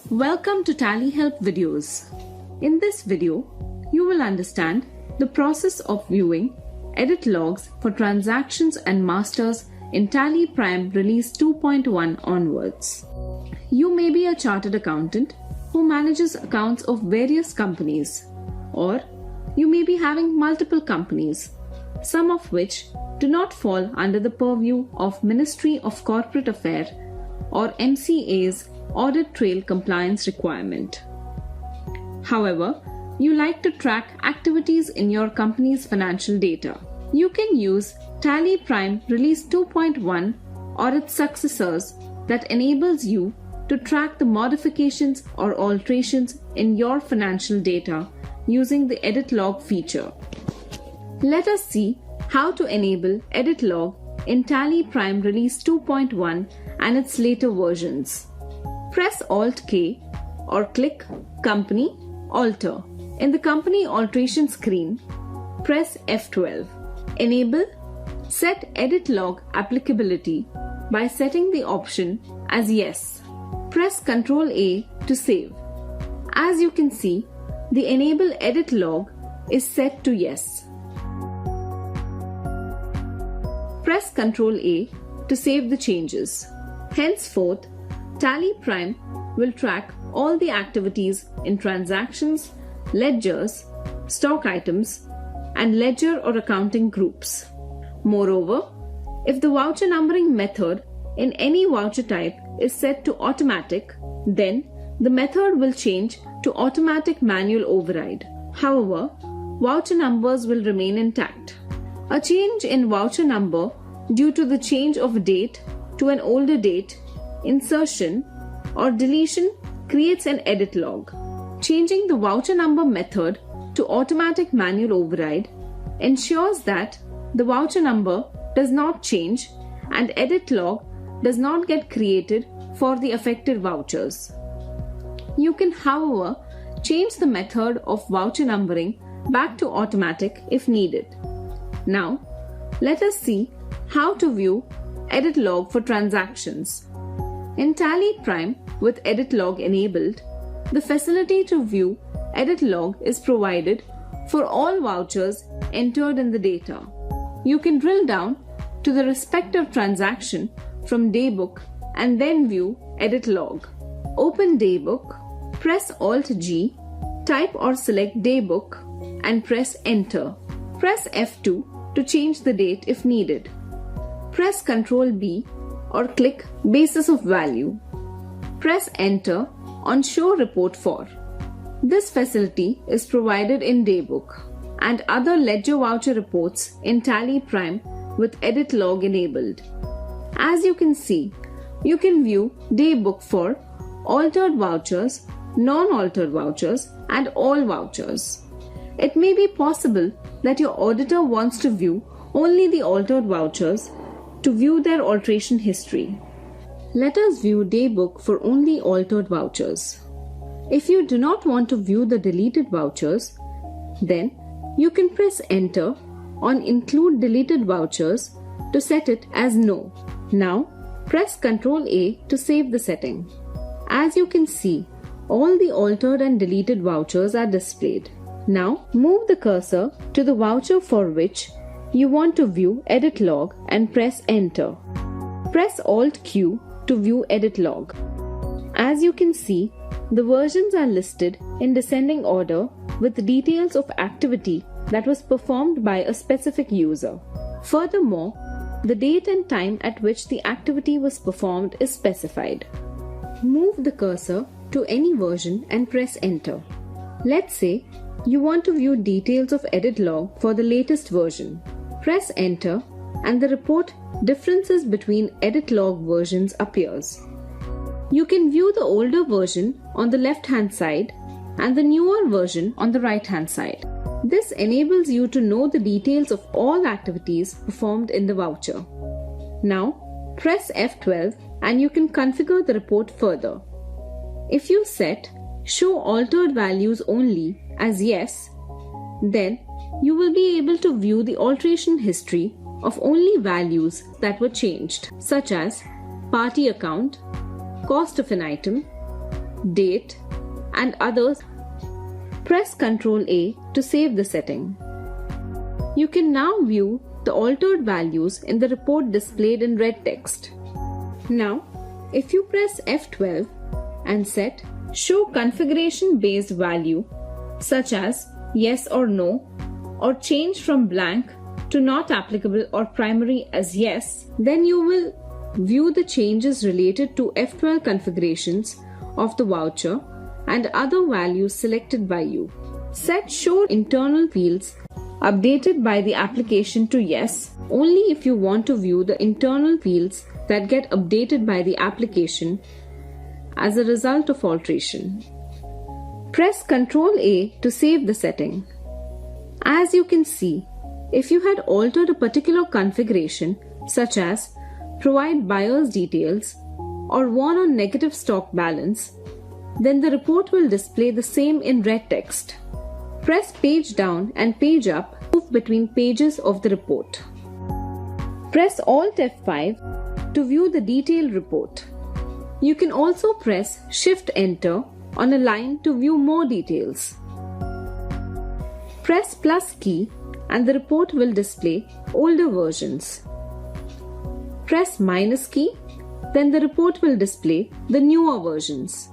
Welcome to Tally Help videos. In this video, you will understand the process of viewing edit logs for transactions and masters in TallyPrime Release 2.1 onwards. You may be a chartered accountant who manages accounts of various companies, or you may be having multiple companies, some of which do not fall under the purview of Ministry of Corporate Affairs or MCA's audit trail compliance requirement. However, you like to track activities in your company's financial data. You can use TallyPrime Release 2.1 or its successors that enables you to track the modifications or alterations in your financial data using the edit log feature. Let us see how to enable edit log in TallyPrime Release 2.1 and its later versions. Press Alt-K or click Company Alter. In the Company Alteration screen, press F12. Enable Set Edit Log Applicability by setting the option as Yes. Press Ctrl-A to save. As you can see, the Enable Edit Log is set to Yes. Press Ctrl-A to save the changes. Henceforth, TallyPrime will track all the activities in transactions, ledgers, stock items, and ledger or accounting groups. Moreover, if the voucher numbering method in any voucher type is set to automatic, then the method will change to automatic manual override. However, voucher numbers will remain intact. A change in voucher number due to the change of date to an older date, insertion, or deletion creates an edit log. Changing the voucher number method to automatic manual override ensures that the voucher number does not change and edit log does not get created for the affected vouchers. You can, however, change the method of voucher numbering back to automatic if needed. Now, let us see how to view edit log for transactions. In TallyPrime with edit log enabled, the facility to view edit log is provided for all vouchers entered in the data. You can drill down to the respective transaction from Daybook and then view edit log. Open Daybook, press Alt-G, type or select Daybook and press Enter. Press F2 to change the date if needed. Press Ctrl-B or click Basis of Value. Press Enter on Show Report For. This facility is provided in Daybook and other ledger voucher reports in TallyPrime with edit log enabled. As you can see, you can view Daybook for altered vouchers, non-altered vouchers, and all vouchers. It may be possible that your auditor wants to view only the altered vouchers to view their alteration history. Let us view Daybook for only altered vouchers. If you do not want to view the deleted vouchers, then you can press Enter on Include Deleted Vouchers to set it as No. Now, press Ctrl-A to save the setting. As you can see, all the altered and deleted vouchers are displayed. Now, move the cursor to the voucher for which you want to view edit log and press Enter. Press Alt-Q to view edit log. As you can see, the versions are listed in descending order with details of activity that was performed by a specific user. Furthermore, the date and time at which the activity was performed is specified. Move the cursor to any version and press Enter. Let's say you want to view details of edit log for the latest version. Press Enter and the report Differences between edit log versions appears. You can view the older version on the left-hand side and the newer version on the right-hand side. This enables you to know the details of all activities performed in the voucher. Now, press F12 and you can configure the report further. If you set Show Altered Values Only as Yes, then you will be able to view the alteration history of only values that were changed, such as party account, cost of an item, date, and others. Press Ctrl A to save the setting. You can now view the altered values in the report displayed in red text. Now, if you press F12 and set Show Configuration Based Value, such as Yes or No, or change from blank to not applicable or primary as yes, then you will view the changes related to F12 configurations of the voucher and other values selected by you. Set Show Internal Fields updated by the application to yes only if you want to view the internal fields that get updated by the application as a result of alteration. Press Ctrl A to save the setting. As you can see, if you had altered a particular configuration, such as provide buyer's details or warn on negative stock balance, then the report will display the same in red text. Press page down and page up to move between pages of the report. Press Alt F5 to view the detailed report. You can also press Shift Enter on a line to view more details. Press plus key and the report will display older versions. Press minus key, then the report will display the newer versions.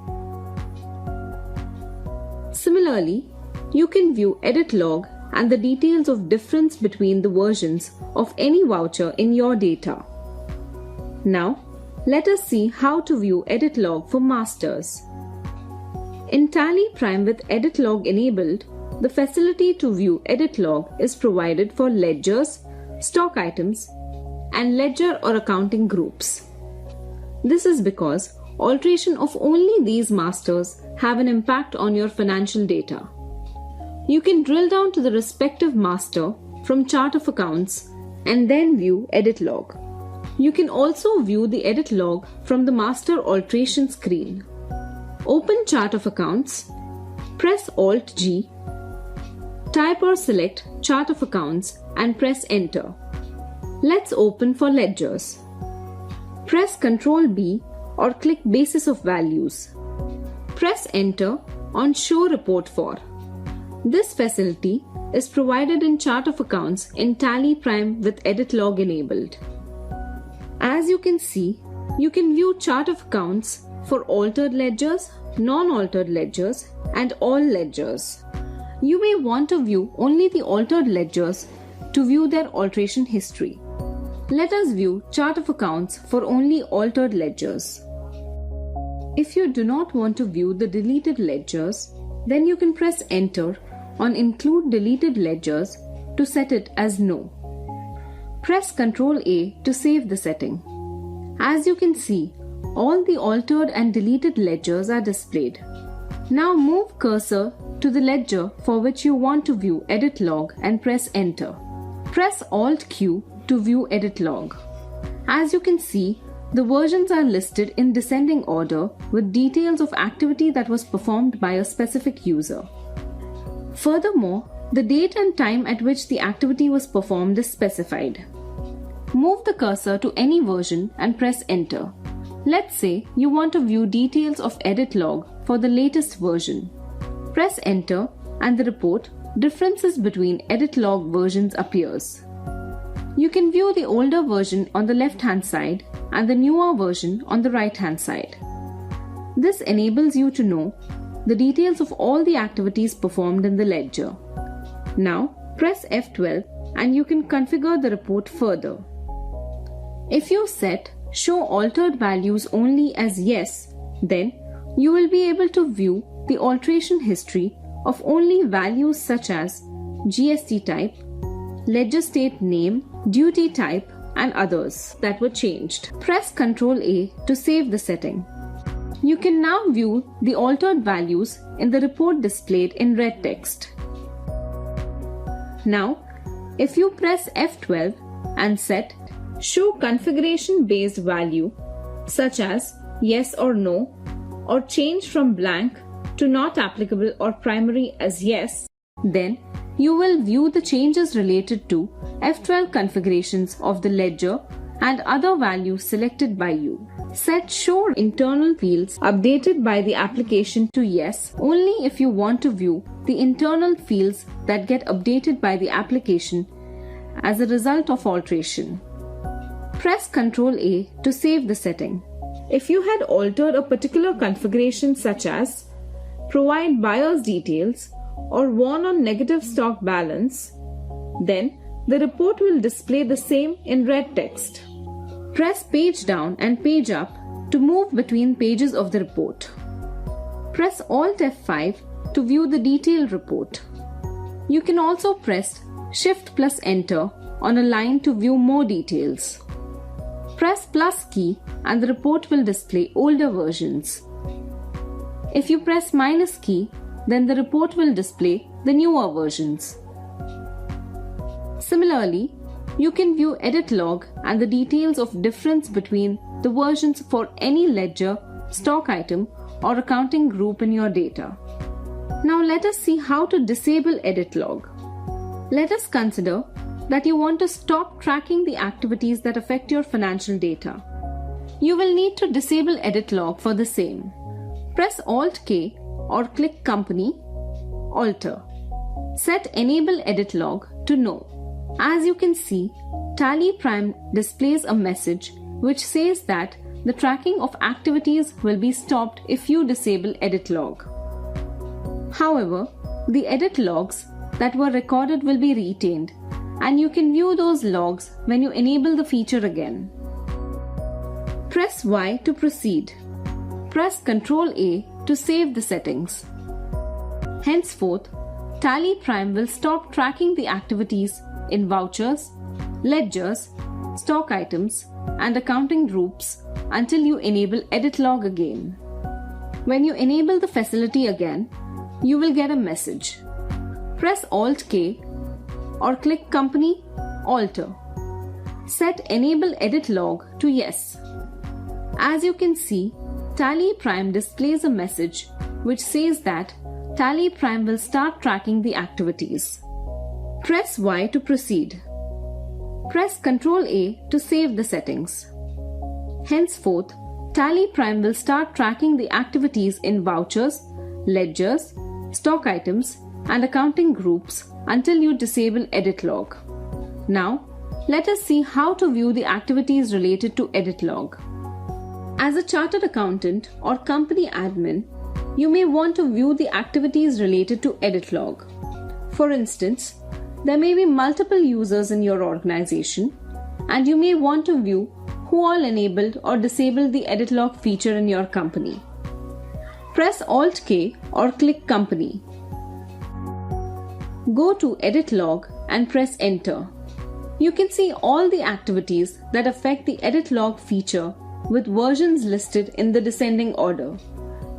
Similarly, you can view edit log and the details of difference between the versions of any voucher in your data. Now, let us see how to view edit log for masters. In TallyPrime with edit log enabled, the facility to view edit log is provided for ledgers, stock items, and ledger or accounting groups. This is because alteration of only these masters have an impact on your financial data. You can drill down to the respective master from Chart of Accounts and then view edit log. You can also view the edit log from the master alteration screen. Open Chart of Accounts, press Alt G, type or select Chart of Accounts and press Enter. Let's open for ledgers. Press Ctrl B or click Basis of Values. Press Enter on Show Report For. This facility is provided in Chart of Accounts in TallyPrime with edit log enabled. As you can see, you can view Chart of Accounts for altered ledgers, non-altered ledgers, and all ledgers. You may want to view only the altered ledgers to view their alteration history. Let us view Chart of Accounts for only altered ledgers. If you do not want to view the deleted ledgers, then you can press Enter on Include Deleted Ledgers to set it as No. Press Ctrl A to save the setting. As you can see, all the altered and deleted ledgers are displayed. Now move cursor to the ledger for which you want to view edit log and press Enter. Press Alt Q to view edit log. As you can see, the versions are listed in descending order with details of activity that was performed by a specific user. Furthermore, the date and time at which the activity was performed is specified. Move the cursor to any version and press Enter. Let's say you want to view details of edit log for the latest version. Press Enter and the report Differences between edit log versions appears. You can view the older version on the left-hand side and the newer version on the right-hand side. This enables you to know the details of all the activities performed in the ledger. Now, press F12 and you can configure the report further. If you set Show Altered Values Only as Yes, then you will be able to view the alteration history of only values such as GST type, ledger state name, duty type, and others that were changed. Press Ctrl A to save the setting. You can now view the altered values in the report displayed in red text. Now, if you press F12 and set Show Configuration Based Value, such as Yes or No, or change from blank to not applicable or primary as yes, then you will view the changes related to F12 configurations of the ledger and other values selected by you. Set Show Internal Fields updated by the application to Yes only if you want to view the internal fields that get updated by the application as a result of alteration. Press Ctrl A to save the setting. If you had altered a particular configuration such as provide buyer's details or warn on negative stock balance, then the report will display the same in red text. Press Page Down and Page Up to move between pages of the report. Press Alt F5 to view the detailed report. You can also press Shift plus Enter on a line to view more details. Press plus key and the report will display older versions. If you press minus key, then the report will display the newer versions. Similarly, you can view edit log and the details of difference between the versions for any ledger, stock item, or accounting group in your data. Now let us see how to disable edit log. Let us consider that you want to stop tracking the activities that affect your financial data. You will need to disable edit log for the same. Press Alt K or click Company, Alter. Set Enable Edit Log to No. As you can see, TallyPrime displays a message which says that the tracking of activities will be stopped if you disable edit log. However, the edit logs that were recorded will be retained, and you can view those logs when you enable the feature again. Press Y to proceed. Press Ctrl A to save the settings. Henceforth, TallyPrime will stop tracking the activities in vouchers, ledgers, stock items, and accounting groups until you enable edit log again. When you enable the facility again, you will get a message. Press Alt K or click Company, Alter. Set Enable Edit Log to Yes. As you can see, TallyPrime displays a message which says that TallyPrime will start tracking the activities. Press Y to proceed. Press Ctrl A to save the settings. Henceforth, TallyPrime will start tracking the activities in vouchers, ledgers, stock items, and accounting groups until you disable edit log. Now, let us see how to view the activities related to edit log. As a chartered accountant or company admin, you may want to view the activities related to edit log. For instance, there may be multiple users in your organization, and you may want to view who all enabled or disabled the edit log feature in your company. Press Alt K or click Company. Go to Edit Log and press Enter. You can see all the activities that affect the edit log feature with versions listed in the descending order.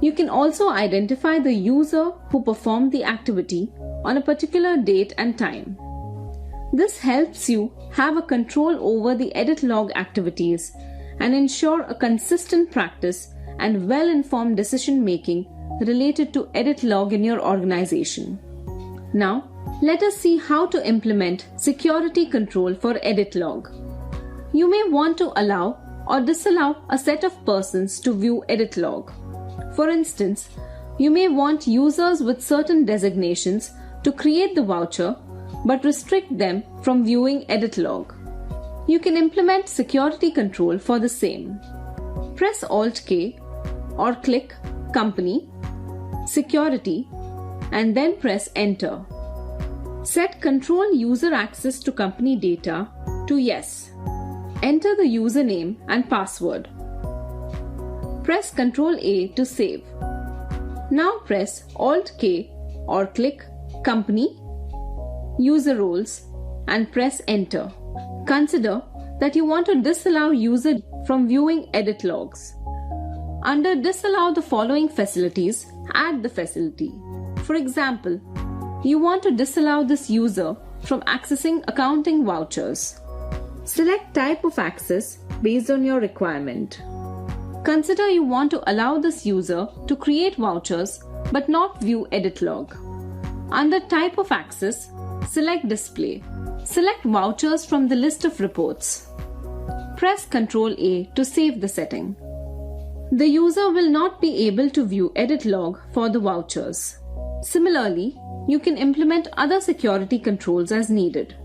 You can also identify the user who performed the activity on a particular date and time. This helps you have a control over the edit log activities and ensure a consistent practice and well-informed decision making related to edit log in your organization. Now, let us see how to implement security control for edit log. You may want to allow or disallow a set of persons to view edit log. For instance, you may want users with certain designations to create the voucher but restrict them from viewing edit log. You can implement security control for the same. Press Alt K or click Company, Security, and then press Enter. Set Control User Access to Company Data to Yes. Enter the username and password. Press Ctrl A to save. Now press Alt K or click Company, User Roles, and press Enter. Consider that you want to disallow user from viewing edit logs. Under Disallow the following facilities, add the facility. For example, you want to disallow this user from accessing accounting vouchers. Select type of access based on your requirement. Consider you want to allow this user to create vouchers but not view edit log. Under type of access, select Display. Select vouchers from the list of reports. Press Ctrl A to save the setting. The user will not be able to view edit log for the vouchers. Similarly, you can implement other security controls as needed.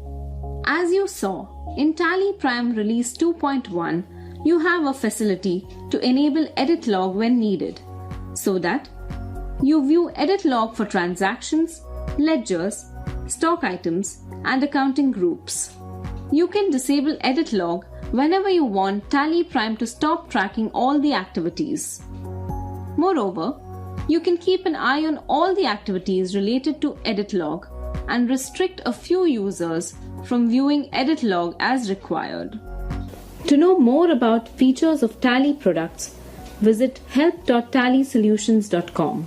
As you saw, in TallyPrime Release 2.1, you have a facility to enable edit log when needed, so that you view edit log for transactions, ledgers, stock items, and accounting groups. You can disable edit log whenever you want TallyPrime to stop tracking all the activities. Moreover, you can keep an eye on all the activities related to edit log and restrict a few users from viewing edit log as required. To know more about features of Tally products, visit help.tallysolutions.com.